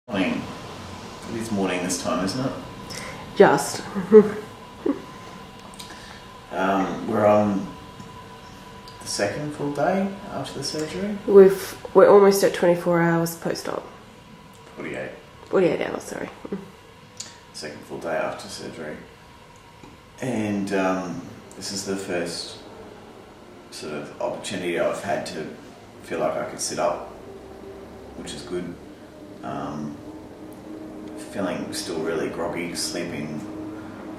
Morning. It is morning this time, isn't it? Just. We're on the second full day after the surgery. We're almost at 24 hours post-op. 48. 48 hours, sorry. Second full day after surgery. And this is the first sort of opportunity I've had to feel like I could sit up, which is good. Feeling still really groggy, sleeping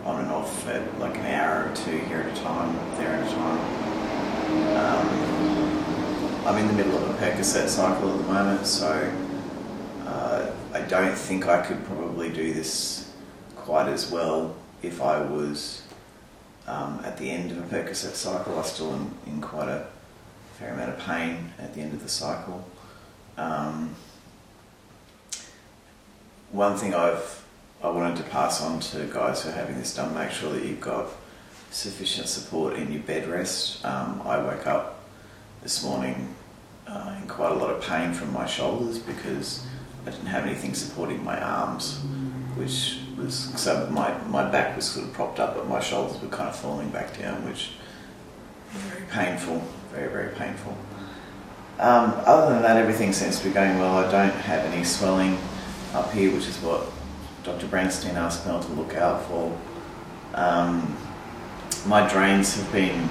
on and off at like an hour or two here at a time, there at a time. I'm in the middle of a Percocet cycle at the moment, so I don't think I could probably do this quite as well if I was at the end of a Percocet cycle. I still am in quite a fair amount of pain at the end of the cycle. One thing I wanted to pass on to guys who are having this done: make sure that you've got sufficient support in your bed rest. I woke up this morning in quite a lot of pain from my shoulders because I didn't have anything supporting my arms, which was, so my back was sort of propped up, but my shoulders were kind of falling back down, which was very painful, very, very painful. Other than that, everything seems to be going well. I don't have any swelling up here, which is what Dr. Branstein asked me to look out for. My drains have been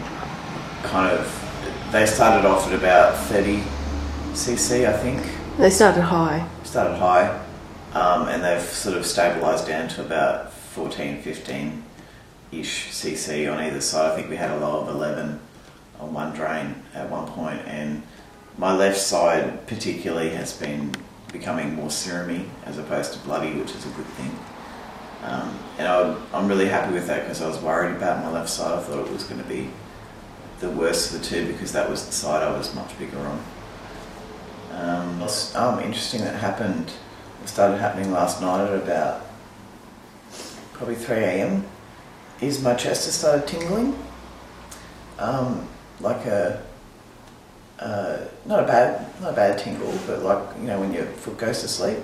they started off at about 30 cc, I think. They started high. And they've sort of stabilised down to about 14, 15-ish cc on either side. I think we had a low of 11 on one drain at one point, and my left side particularly has been becoming more serumy as opposed to bloody, which is a good thing. And I'm really happy with that because I was worried about my left side. I thought it was going to be the worst of the two because that was the side I was much bigger on. Interesting that happened. It started happening last night at about probably 3 a.m. is my chest has started tingling. Like not a bad tingle, but like, you know, when your foot goes to sleep,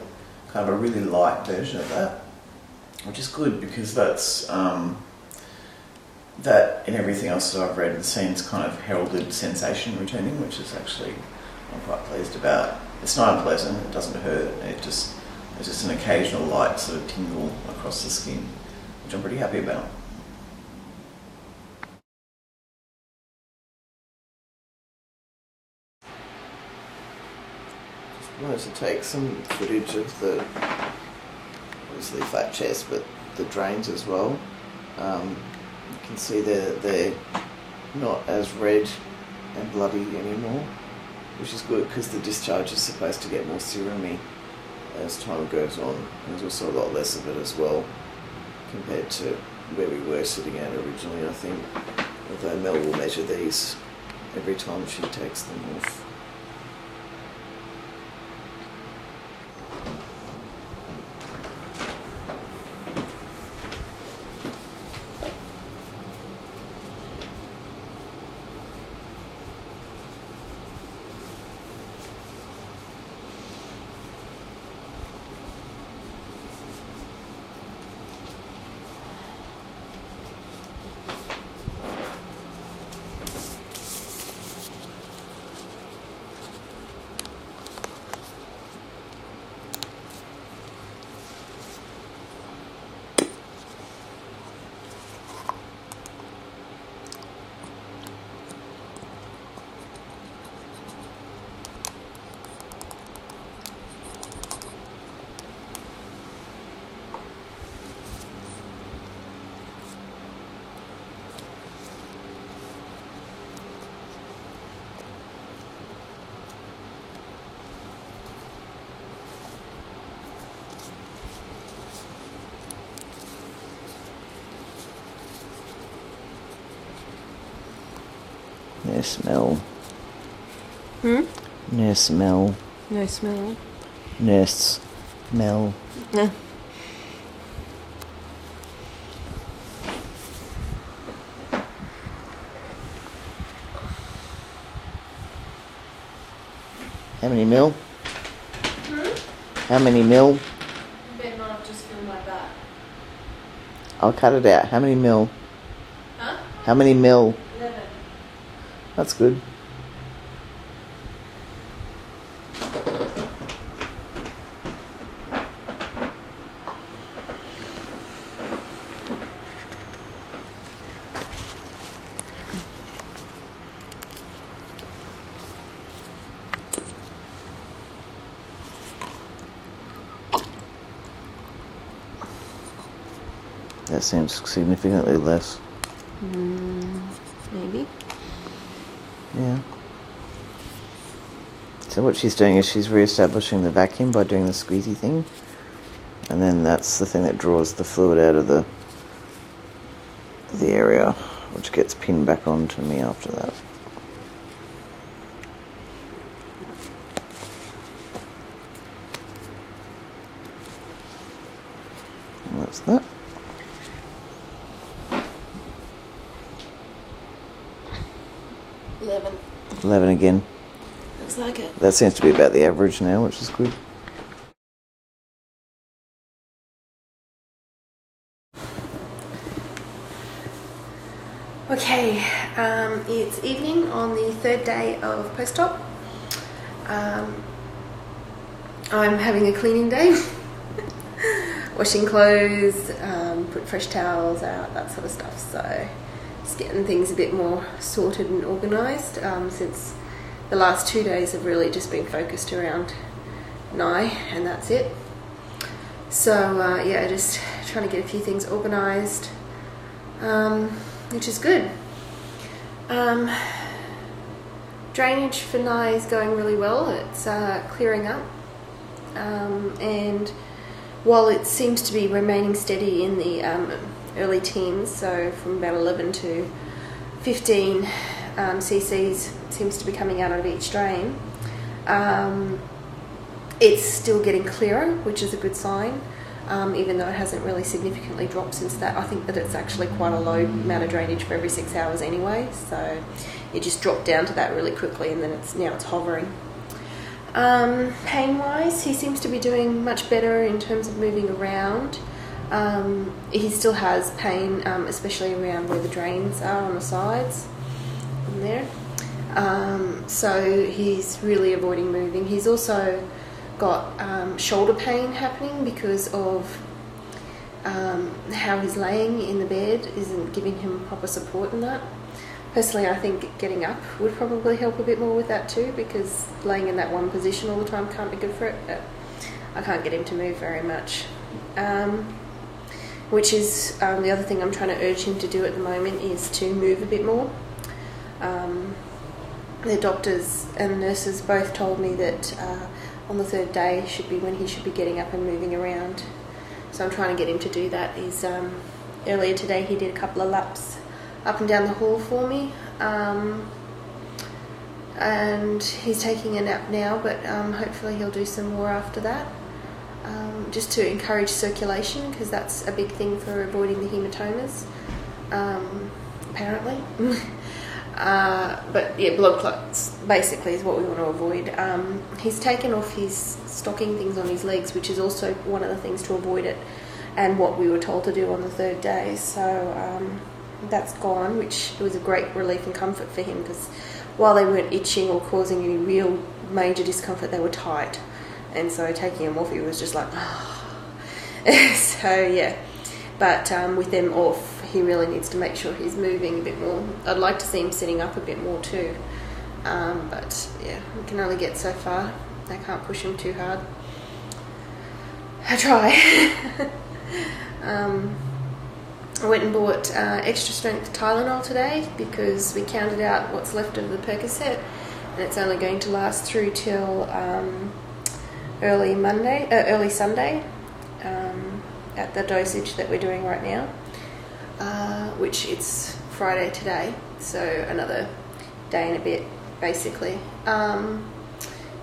kind of a really light version of that, which is good because that's that in everything else that I've read and seen is kind of heralded sensation returning, which is actually I'm quite pleased about. It's not unpleasant, it doesn't hurt, there's just an occasional light sort of tingle across the skin, which I'm pretty happy about. I wanted to take some footage of the obviously flat chest, but the drains as well. You can see they're not as red and bloody anymore, which is good because the discharge is supposed to get more serumy as time goes on. There's also a lot less of it as well compared to where we were sitting at originally, I think. Although Mel will measure these every time she takes them off. No smell. No smell. No smell. No smell. No. How many mil? How many mil? I'll cut it out. How many mil? Huh? How many mil? 11. That's good. That seems significantly less. Maybe. Yeah. So what she's doing is she's re-establishing the vacuum by doing the squeezy thing. And then that's the thing that draws the fluid out of the area, which gets pinned back onto me after that. And that's that. 11. 11 again. Looks like it. That seems to be about the average now, which is good. Okay, it's evening on the third day of post-op. I'm having a cleaning day. Washing clothes, put fresh towels out, that sort of stuff. So just getting things a bit more sorted and organised, since the last 2 days have really just been focused around Nye, and that's it. So yeah, just trying to get a few things organised, which is good. Drainage for Nye is going really well. It's clearing up, and while it seems to be remaining steady in the early teens, so from about 11 to 15 cc's seems to be coming out of each drain, it's still getting clearer, which is a good sign, even though it hasn't really significantly dropped since that. I think that it's actually quite a low amount of drainage for every 6 hours anyway, so it just dropped down to that really quickly, and then now it's hovering. Pain-wise, he seems to be doing much better in terms of moving around. He still has pain, especially around where the drains are on the sides, in there. So he's really avoiding moving. He's also got shoulder pain happening because of how he's laying in the bed isn't giving him proper support in that. Personally, I think getting up would probably help a bit more with that too, because laying in that one position all the time can't be good for it, but I can't get him to move very much. Which is the other thing I'm trying to urge him to do at the moment, is to move a bit more. The doctors and nurses both told me that on the third day should be when he should be getting up and moving around. So I'm trying to get him to do that. He's, earlier today he did a couple of laps up and down the hall for me, and he's taking a nap now, but hopefully he'll do some more after that, just to encourage circulation, because that's a big thing for avoiding the hematomas, apparently. But yeah, blood clots basically is what we want to avoid. He's taken off his stocking things on his legs, which is also one of the things to avoid it, and what we were told to do on the third day. So that's gone, which was a great relief and comfort for him, because while they weren't itching or causing any real major discomfort, they were tight, and so taking them off, he was just like, so yeah. But with them off, he really needs to make sure he's moving a bit more. I'd like to see him sitting up a bit more too, but yeah, we can only get so far. I can't push him too hard. I try. I went and bought extra strength Tylenol today, because we counted out what's left of the Percocet, and it's only going to last through till early Sunday, at the dosage that we're doing right now, which it's Friday today, so another day and a bit basically.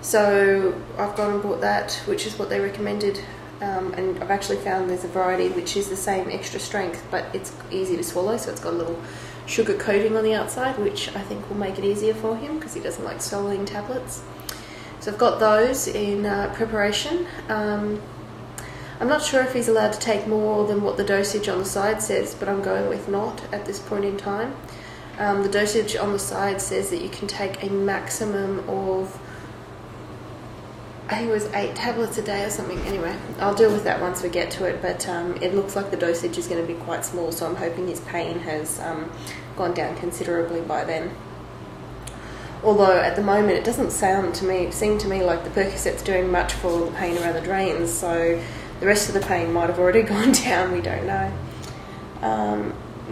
So I've gone and bought that, which is what they recommended. And I've actually found there's a variety which is the same extra strength, but it's easy to swallow, so it's got a little sugar coating on the outside, which I think will make it easier for him, because he doesn't like swallowing tablets. So I've got those in preparation. I'm I'm not sure if he's allowed to take more than what the dosage on the side says, but I'm going with not at this point in time. The dosage on the side says that you can take a maximum of, I think it was 8 tablets a day or something. Anyway, I'll deal with that once we get to it, but it looks like the dosage is going to be quite small, so I'm hoping his pain has gone down considerably by then. Although at the moment it doesn't seem to me like the Percocet's doing much for the pain around the drains, so the rest of the pain might have already gone down, we don't know.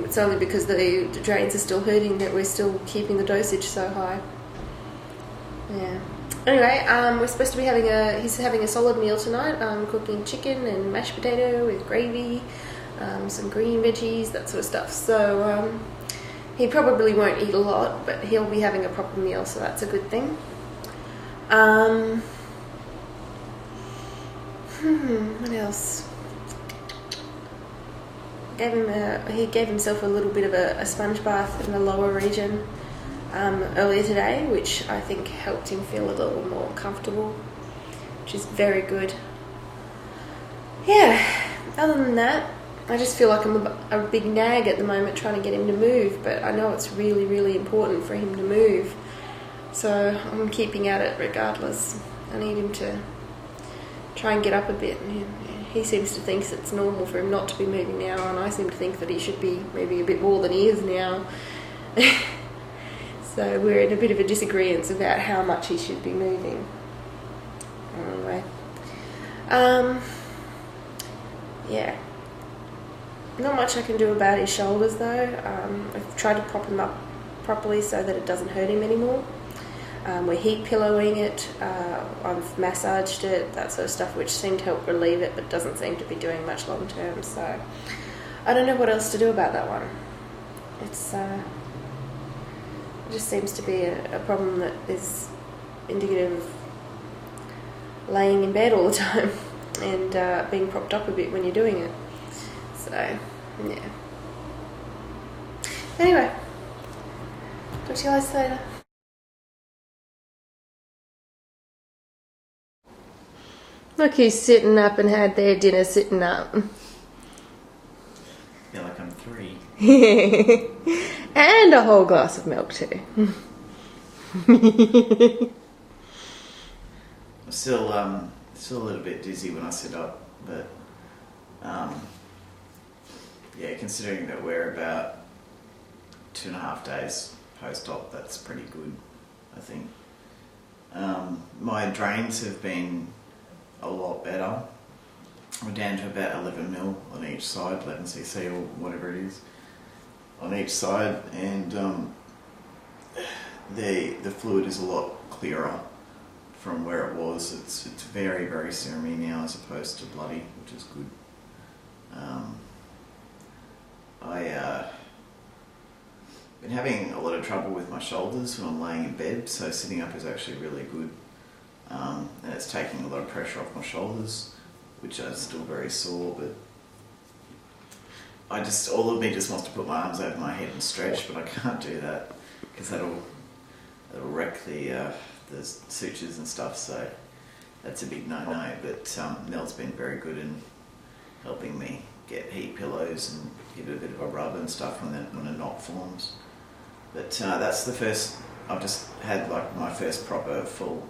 It's only because the drains are still hurting that we're still keeping the dosage so high. Yeah. Anyway, we're supposed to be he's having a solid meal tonight. Cooking chicken and mashed potato with gravy, some green veggies, that sort of stuff. So he probably won't eat a lot, but he'll be having a proper meal, so that's a good thing. What else? He gave himself a little bit of a sponge bath in the lower region earlier today, which I think helped him feel a little more comfortable, which is very good. Yeah, other than that, I just feel like I'm a big nag at the moment trying to get him to move, but I know it's really, really important for him to move, so I'm keeping at it regardless. I need him to try and get up a bit. He seems to think it's normal for him not to be moving now, and I seem to think that he should be moving a bit more than he is now. So we're in a bit of a disagreement about how much he should be moving. Anyway, yeah, not much I can do about his shoulders though. I've tried to prop him up properly so that it doesn't hurt him anymore. We're heat pillowing it, I've massaged it, that sort of stuff, which seemed to help relieve it, but doesn't seem to be doing much long term, so I don't know what else to do about that one. It just seems to be a problem that is indicative of laying in bed all the time and being propped up a bit when you're doing it. So, yeah. Anyway, talk to you guys later. Look who's sitting up and had their dinner sitting up. feel like I'm 3. And a whole glass of milk too. I'm still a little bit dizzy when I sit up, but yeah, considering that we're about 2.5 days post-op, that's pretty good, I think. My drains have been a lot better. We're down to about 11 mil on each side, 11 cc or whatever it is on each side, and the fluid is a lot clearer from where it was. It's very, very serumy now as opposed to bloody, which is good. I've been having a lot of trouble with my shoulders when I'm laying in bed, so sitting up is actually really good. And it's taking a lot of pressure off my shoulders, which are still very sore, but all of me just wants to put my arms over my head and stretch, but I can't do that because that'll wreck the sutures and stuff, so that's a big no-no. But Mel's been very good in helping me get heat pillows and give it a bit of a rub and stuff when a knot forms. But that's the first, I've just had like my first proper full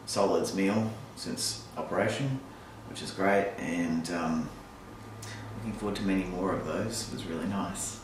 solids meal since operation, which is great, and looking forward to many more of those. It was really nice.